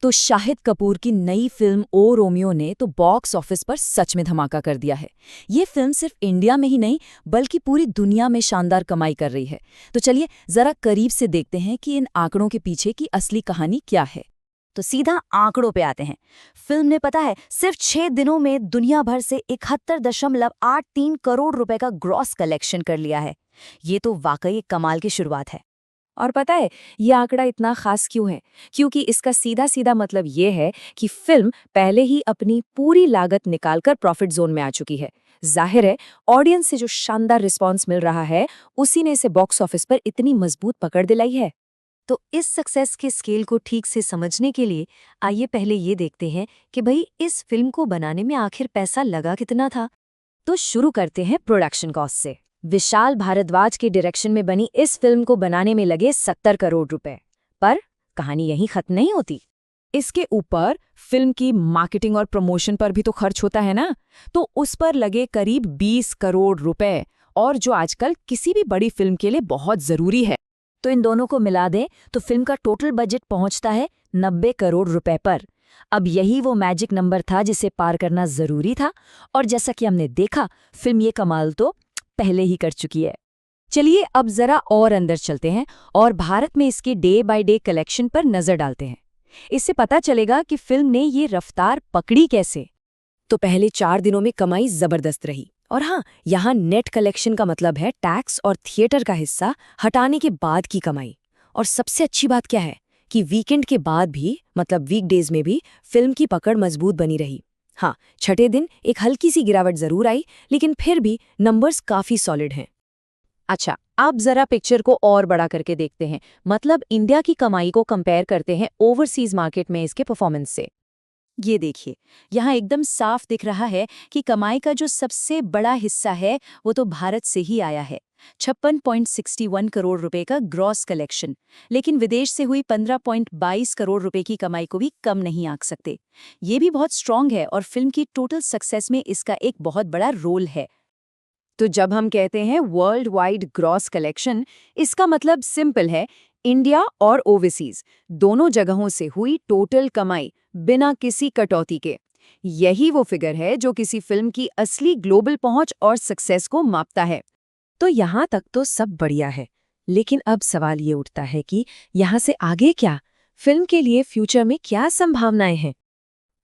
तो शाहिद कपूर की नई फिल्म ओ रोमियो ने तो बॉक्स ऑफिस पर सच में धमाका कर दिया है। ये फिल्म सिर्फ इंडिया में ही नहीं बल्कि पूरी दुनिया में शानदार कमाई कर रही है। तो चलिए जरा करीब से देखते हैं कि इन आंकड़ों के पीछे की असली कहानी क्या है। तो सीधा आंकड़ों पे आते हैं। फिल्म ने पता है सिर्फ 6 दिनों में दुनिया भर से 71.83 करोड़ रुपए का ग्रॉस कलेक्शन कर लिया है। ये तो वाकई एक कमाल की शुरुआत है। और पता है ये आंकड़ा इतना खास क्यों है? क्योंकि इसका सीधा सीधा मतलब ये है कि फिल्म पहले ही अपनी पूरी लागत निकालकर प्रॉफिट जोन में आ चुकी है। जाहिर है ऑडियंस से जो शानदार रिस्पांस मिल रहा है उसी ने इसे बॉक्स ऑफिस पर इतनी मजबूत पकड़ दिलाई है। तो इस सक्सेस के स्केल को ठीक से समझने के लिए आइए पहले ये देखते हैं कि भाई इस फिल्म को बनाने में आखिर पैसा लगा कितना था। तो शुरू करते हैं प्रोडक्शन कॉस्ट से। विशाल भारद्वाज के डायरेक्शन में बनी इस फिल्म को बनाने में लगे 70 करोड़ रुपए। पर कहानी यहीं खत्म नहीं होती। इसके ऊपर फिल्म की मार्केटिंग और प्रमोशन पर भी तो खर्च होता है ना, तो उस पर लगे करीब 20 करोड़ रुपए, और जो आजकल किसी भी बड़ी फिल्म के लिए बहुत जरूरी है। तो इन दोनों को मिला दें तो फिल्म का टोटल बजट पहुंचता है 90 करोड़ रुपए पर। अब यही वो मैजिक नंबर था जिसे पार करना जरूरी था, और जैसा कि हमने देखा फिल्म ये कमाल तो पहले ही कर चुकी है। चलिए अब जरा और अंदर चलते हैं और भारत में इसके डे बाय डे कलेक्शन पर नजर डालते हैं। इससे पता चलेगा कि फिल्म ने ये रफ्तार पकड़ी कैसे। तो पहले 4 दिनों में कमाई जबरदस्त रही। और हाँ, यहाँ नेट कलेक्शन का मतलब है टैक्स और थिएटर का हिस्सा हटाने के बाद की कमाई। और सबसे अच्छी बात क्या है कि वीकेंड के बाद भी, मतलब वीकडेज में भी फिल्म की पकड़ मजबूत बनी रही। हाँ, छठे दिन एक हल्की सी गिरावट जरूर आई, लेकिन फिर भी नंबर्स काफी सॉलिड हैं। अच्छा, अब जरा पिक्चर को और बड़ा करके देखते हैं, मतलब इंडिया की कमाई को कंपेयर करते हैं ओवरसीज मार्केट में इसके परफॉर्मेंस से। ये देखिए, यहाँ एकदम साफ दिख रहा है कि कमाई का जो सबसे बड़ा हिस्सा है वो तो भारत से ही आया है। 56.61 करोड़ रुपए का ग्रॉस कलेक्शन। लेकिन विदेश से हुई 15.22 करोड़ रुपए की कमाई को भी कम नहीं आंक सकते। ये भी बहुत स्ट्रांग है और फिल्म की टोटल सक्सेस में इसका एक बहुत बड़ा रोल है। तो जब हम कहते हैं वर्ल्ड वाइड ग्रॉस कलेक्शन, इसका मतलब सिंपल है, इंडिया और ओवरसीज दोनों जगहों से हुई टोटल कमाई बिना किसी कटौती के। यही वो फिगर है जो किसी फिल्म की असली ग्लोबल पहुंच और सक्सेस को मापता है। तो यहाँ तक तो सब बढ़िया है, लेकिन अब सवाल ये उठता है कि यहाँ से आगे क्या? फिल्म के लिए फ्यूचर में क्या संभावनाएं हैं?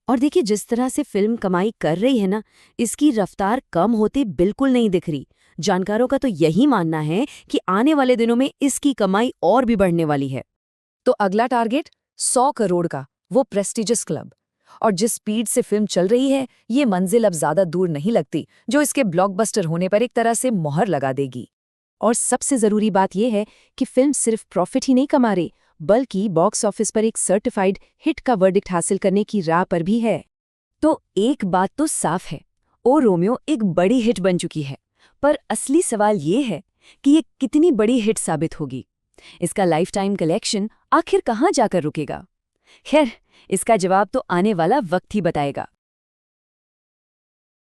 और देखिए, जिस तरह से फिल्म कमाई कर रही है ना, इसकी रफ्तार कम होती बिल्कुल नहीं दिख रही। जानकारों का तो यही मानना है कि आने वाले दिनों में इसकी कमाई और भी बढ़ने वाली है। तो अगला टारगेट 100 करोड़ का, वो प्रेस्टिजियस क्लब। और जिस स्पीड से फिल्म चल रही है, ये मंजिल अब ज्यादा दूर नहीं लगती, जो इसके ब्लॉकबस्टर होने पर एक तरह से मोहर लगा देगी। और सबसे जरूरी बात यह है कि फिल्म सिर्फ प्रॉफिट ही नहीं कमा रही, बल्कि बॉक्स ऑफिस पर एक सर्टिफाइड हिट का वर्डिक्ट हासिल करने की राह पर भी है। तो एक बात तो साफ है, ओ रोमियो एक बड़ी हिट बन चुकी है। पर असली सवाल ये है कि ये कितनी बड़ी हिट साबित होगी। इसका लाइफ टाइम कलेक्शन आखिर कहाँ जाकर रुकेगा? खैर, इसका जवाब तो आने वाला वक्त ही बताएगा।